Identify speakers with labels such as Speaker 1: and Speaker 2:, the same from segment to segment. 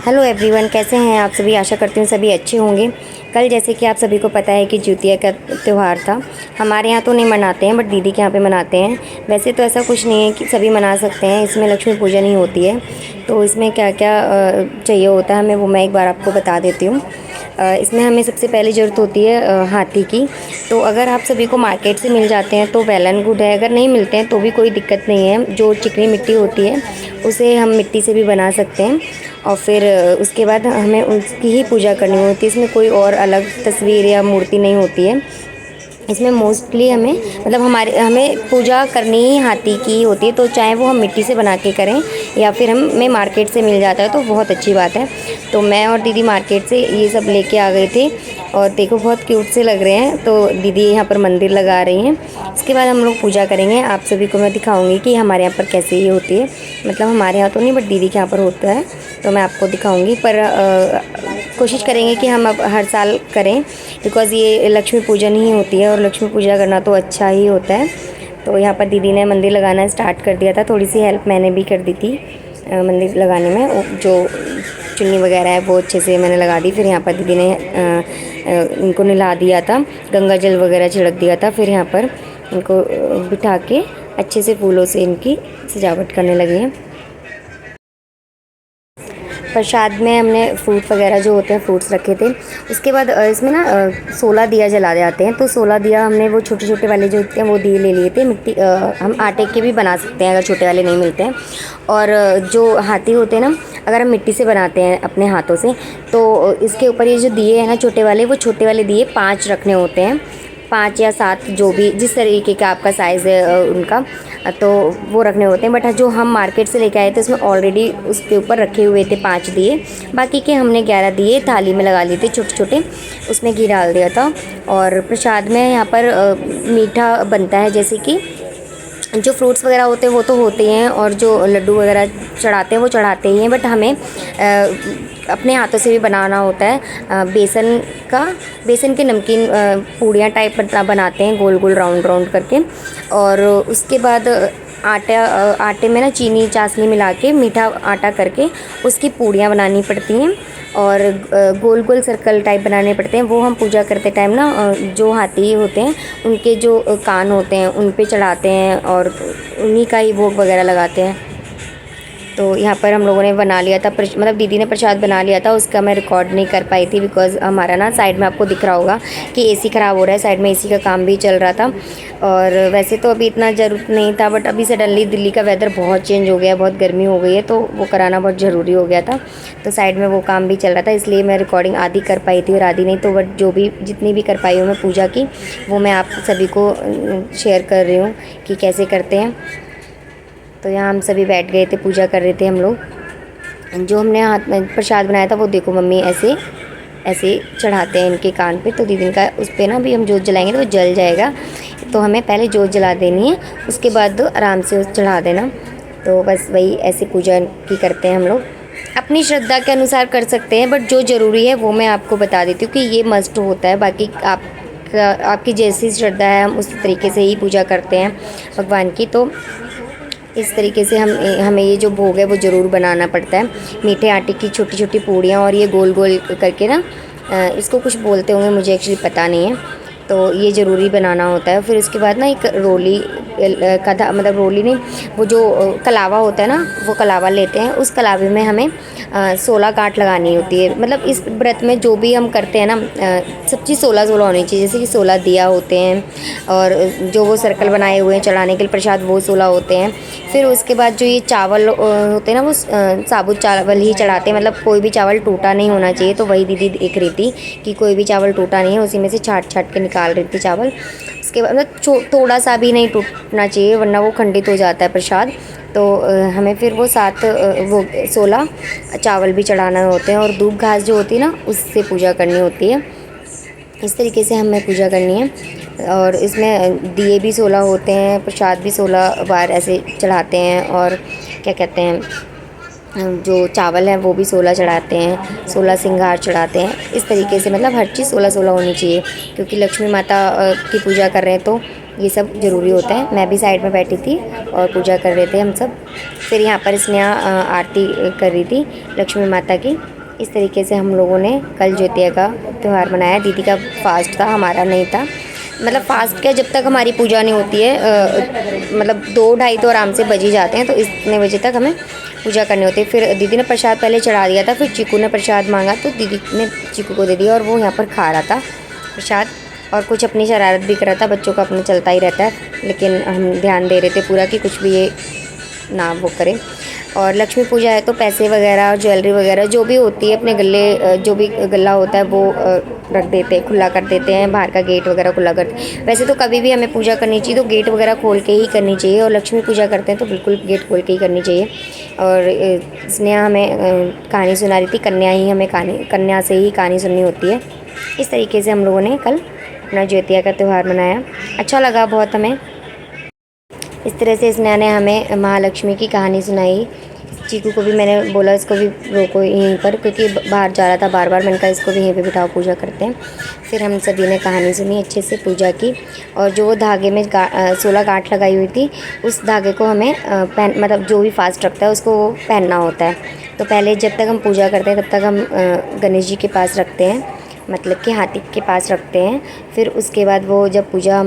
Speaker 1: Hello everyone, कैसे हैं आप सभी। आशा करती हूँ सभी अच्छे होंगे। कल जैसे कि आप सभी को पता है कि जितिया का त्यौहार था। हमारे यहाँ तो नहीं मनाते हैं, बट दीदी के यहाँ पे मनाते हैं। वैसे तो ऐसा कुछ नहीं है कि सभी मना सकते हैं, इसमें लक्ष्मी पूजन ही होती है। तो इसमें क्या क्या चाहिए होता है हमें, वो मैं एक बार आपको बता देती हूँ। इसमें हमें सबसे पहले ज़रूरत होती है हाथी की। तो अगर आप सभी को मार्केट से मिल जाते हैं तो वेल एंड गुड है, अगर नहीं मिलते हैं तो भी कोई दिक्कत नहीं है। जो चिकनी मिट्टी होती है उसे हम मिट्टी से भी बना सकते हैं। और फिर उसके बाद हमें उसकी ही पूजा करनी होती है। इसमें कोई और अलग तस्वीर या मूर्ति नहीं होती है। इसमें मोस्टली हमें पूजा करनी ही हाथी की होती है। तो चाहे वो हम मिट्टी से बना के करें या फिर हमें मार्केट से मिल जाता है तो बहुत अच्छी बात है। तो मैं और दीदी मार्केट से ये सब लेके आ गए थे और देखो बहुत क्यूट से लग रहे हैं। तो दीदी यहाँ पर मंदिर लगा रही हैं। इसके बाद हम लोग पूजा करेंगे। आप सभी को मैं दिखाऊंगी कि हमारे यहाँ पर कैसे ये होती है। मतलब हमारे यहाँ तो नहीं, बट दीदी के यहाँ पर होता है, तो मैं आपको दिखाऊंगी। पर कोशिश करेंगे कि हम अब हर साल करें, बिकॉज़ ये लक्ष्मी पूजन ही होती है और लक्ष्मी पूजा करना तो अच्छा ही होता है। तो यहाँ पर दीदी ने मंदिर लगाना स्टार्ट कर दिया था। थोड़ी सी हेल्प मैंने भी कर दी थी मंदिर लगाने में। जो चुन्नी वगैरह है वो अच्छे से मैंने लगा दी। फिर यहाँ पर दीदी ने इनको नहला दिया था, गंगा जल वगैरह छिड़क दिया था। फिर यहाँ पर इनको बिठा के अच्छे से फूलों से इनकी सजावट करने लगे हैं। प्रसाद में हमने फ्रूट वगैरह जो होते हैं फ्रूट्स रखे थे। उसके बाद इसमें ना 16 दिया जला जाते हैं। तो 16 दिया हमने वो छोटे छोटे वाले जो होते हैं वो दिए ले लिए थे। मिट्टी हम आटे के भी बना सकते हैं अगर छोटे वाले नहीं मिलते हैं। और जो हाथी होते हैं ना, अगर हम मिट्टी से बनाते हैं अपने हाथों से, तो इसके ऊपर ये जो दिए हैं ना छोटे वाले, वो छोटे वाले दिए 5 रखने होते हैं। 5 या 7 जो भी जिस तरीके का आपका साइज़ है उनका, तो वो रखने होते हैं। बट जो हम मार्केट से लेके आए थे उसमें ऑलरेडी उसके ऊपर रखे हुए थे 5 दिए। बाकी के हमने 11 दिए थाली में लगा लिए थे छोटे छोटे, उसमें घी डाल दिया था। और प्रसाद में यहाँ पर मीठा बनता है, जैसे कि जो फ्रूट्स वगैरह होते हैं वो तो होते ही हैं, और जो लड्डू वगैरह चढ़ाते हैं वो चढ़ाते ही हैं। बट हमें अपने हाथों से भी बनाना होता है। बेसन के नमकीन पूड़ियाँ टाइप बनाते हैं, गोल गोल राउंड राउंड करके। और उसके बाद आटे में ना चीनी चाशनी मिला के मीठा आटा करके उसकी पूड़ियाँ बनानी पड़ती हैं। और गोल गोल सर्कल टाइप बनाने पड़ते हैं। वो हम पूजा करते टाइम ना जो हाथी होते हैं उनके जो कान होते हैं उन पे चढ़ाते हैं और उन्हीं का ही भोग वगैरह लगाते हैं। तो यहाँ पर हम लोगों ने बना लिया था, मतलब दीदी ने प्रसाद बना लिया था। उसका मैं रिकॉर्ड नहीं कर पाई थी, बिकॉज़ हमारा ना साइड में आपको दिख रहा होगा कि एसी ख़राब हो रहा है। साइड में एसी का काम भी चल रहा था। और वैसे तो अभी इतना ज़रूरत नहीं था, बट अभी सडनली दिल्ली का वेदर बहुत चेंज हो गया, बहुत गर्मी हो गई है, तो वो कराना बहुत ज़रूरी हो गया था। तो साइड में वो काम भी चल रहा था, इसलिए मैं रिकॉर्डिंग आधी कर पाई थी और आधी नहीं। तो बट जो भी जितनी भी कर पाई हूँ मैं पूजा की, वो मैं आप सभी को शेयर कर रही हूँ कि कैसे करते हैं। तो यहाँ हम सभी बैठ गए थे, पूजा कर रहे थे हम लोग। जो हमने हाथ में प्रसाद बनाया था वो देखो मम्मी ऐसे ऐसे चढ़ाते हैं इनके कान पे। तो दीदी का उस पर ना भी हम जोत जलाएंगे तो वो जल जाएगा। तो हमें पहले जोत जला देनी है, उसके बाद आराम से चढ़ा देना। तो बस वही ऐसे पूजा की करते हैं हम लोग। अपनी श्रद्धा के अनुसार कर सकते हैं, बट जो ज़रूरी है वो मैं आपको बता देती हूँ कि ये मस्ट होता है। बाकी आपकी जैसी श्रद्धा है हम उस तरीके से ही पूजा करते हैं भगवान की। तो इस तरीके से हमें ये जो भोग है वो ज़रूर बनाना पड़ता है। मीठे आटे की छोटी छोटी पूड़ियाँ और ये गोल गोल करके ना, इसको कुछ बोलते होंगे, मुझे एक्चुअली पता नहीं है। तो ये ज़रूरी बनाना होता है। फिर उसके बाद ना एक रोली मतलब रोली नहीं, वो जो कलावा होता है ना, वो कलावा लेते हैं। उस कलावे में हमें 16 गांठ लगानी होती है। मतलब इस व्रत में जो भी हम करते हैं ना, सब चीज़ 16 होनी चाहिए। जैसे कि 16 दिया होते हैं, और जो वो सर्कल बनाए हुए हैं चढ़ाने के लिए प्रसाद, वो 16 होते हैं। फिर उसके बाद जो ये चावल होते हैं ना, वो साबुत चावल ही चढ़ाते हैं। मतलब कोई भी चावल टूटा नहीं होना चाहिए। तो वही दीदी देख रही थी कि कोई भी चावल टूटा नहीं है, उसी में से छाट छाट के निकाल रही थी चावल। उसके बाद मतलब थोड़ा सा भी नहीं टूटना चाहिए, वरना वो खंडित हो जाता है प्रसाद। तो हमें फिर वो 16 चावल भी चढ़ाना होते हैं। और धूप घास जो होती है ना, उससे पूजा करनी होती है। इस तरीके से हमें पूजा करनी है। और इसमें दिए भी 16 होते हैं, प्रसाद भी 16 बार ऐसे चढ़ाते हैं। और क्या कहते हैं, जो चावल है वो भी 16 चढ़ाते हैं, 16 सिंगार चढ़ाते हैं। इस तरीके से मतलब हर चीज़ 16 होनी चाहिए, क्योंकि लक्ष्मी माता की पूजा कर रहे हैं तो ये सब ज़रूरी होता है। मैं भी साइड में बैठी थी और पूजा कर रहे थे हम सब। फिर यहाँ पर स्नेहा आरती कर रही थी लक्ष्मी माता की। इस तरीके से हम लोगों ने कल ज्योतिया का त्यौहार मनाया। दीदी का फास्ट था, हमारा नहीं था। मतलब फास्ट क्या, जब तक हमारी पूजा नहीं होती है मतलब 2-2:30 तो आराम से बज ही जाते हैं, तो इतने बजे तक हमें पूजा करनी होती है। फिर दीदी ने प्रसाद पहले चढ़ा दिया था, फिर चीकू ने प्रसाद मांगा तो दीदी ने चीकू को दे दिया और वो यहाँ पर खा रहा था प्रसाद और कुछ अपनी शरारत भी कर रहा था। बच्चों का अपना चलता ही रहता है, लेकिन हम ध्यान दे रहे थे पूरा कि कुछ भी ये ना वो करे। और लक्ष्मी पूजा है तो पैसे वगैरह, ज्वेलरी वगैरह जो भी होती है अपने गले, जो भी गला होता है वो रख देते हैं, खुला कर देते हैं। बाहर का गेट वगैरह खुला कर, वैसे तो कभी भी हमें पूजा करनी चाहिए तो गेट वगैरह खोल के ही करनी चाहिए, और लक्ष्मी पूजा करते हैं तो बिल्कुल गेट खोल के ही करनी चाहिए। और स्नेहा हमें कहानी सुना रही थी, कन्या ही हमें कन्या से ही कहानी सुननी होती है। इस तरीके से हम लोगों ने कल अपना ज्योतिया का त्यौहार मनाया। अच्छा लगा बहुत हमें। इस तरह से स्नेहा ने हमें महालक्ष्मी की कहानी सुनाई। चीकू को भी मैंने बोला इसको भी रोको यहीं पर, क्योंकि बाहर जा रहा था बार बार। मैंने कहा इसको भी यहीं पे बिठाओ, पूजा करते हैं। फिर हम सभी ने कहानी सुनी, अच्छे से पूजा की। और जो वो धागे में 16 गांठ लगाई हुई थी, उस धागे को हमें पहन, मतलब जो भी फास्ट रखता है उसको वो पहनना होता है। तो पहले जब तक हम पूजा करते हैं तब तक हम गणेश जी के पास रखते हैं, मतलब कि हाथी के पास रखते हैं। फिर उसके बाद वो जब पूजा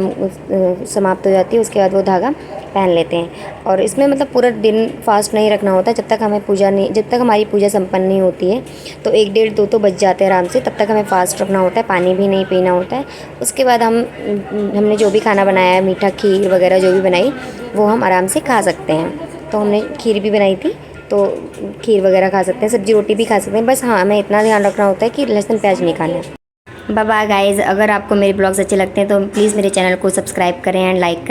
Speaker 1: समाप्त हो जाती है उसके बाद वो धागा पहन लेते हैं। और इसमें मतलब पूरा दिन फास्ट नहीं रखना होता, जब तक हमारी पूजा संपन्न नहीं होती है। तो 1, 1:30, 2 तो बज जाते हैं आराम से, तब तक हमें फास्ट रखना होता है, पानी भी नहीं पीना होता है। उसके बाद हमने जो भी खाना बनाया है, मीठा खीर वगैरह जो भी बनाई, वो हम आराम से खा सकते हैं। तो हमने खीर भी बनाई थी, तो खीर वगैरह खा सकते हैं, सब्जी रोटी भी खा सकते हैं। बस हाँ, हमें इतना ध्यान रखना होता है कि लहसुन प्याज नहीं खाना है। बाय बाय गाइज़, अगर आपको मेरे ब्लॉग्स अच्छे लगते हैं तो प्लीज़ मेरे चैनल को सब्सक्राइब करें एंड लाइक करें।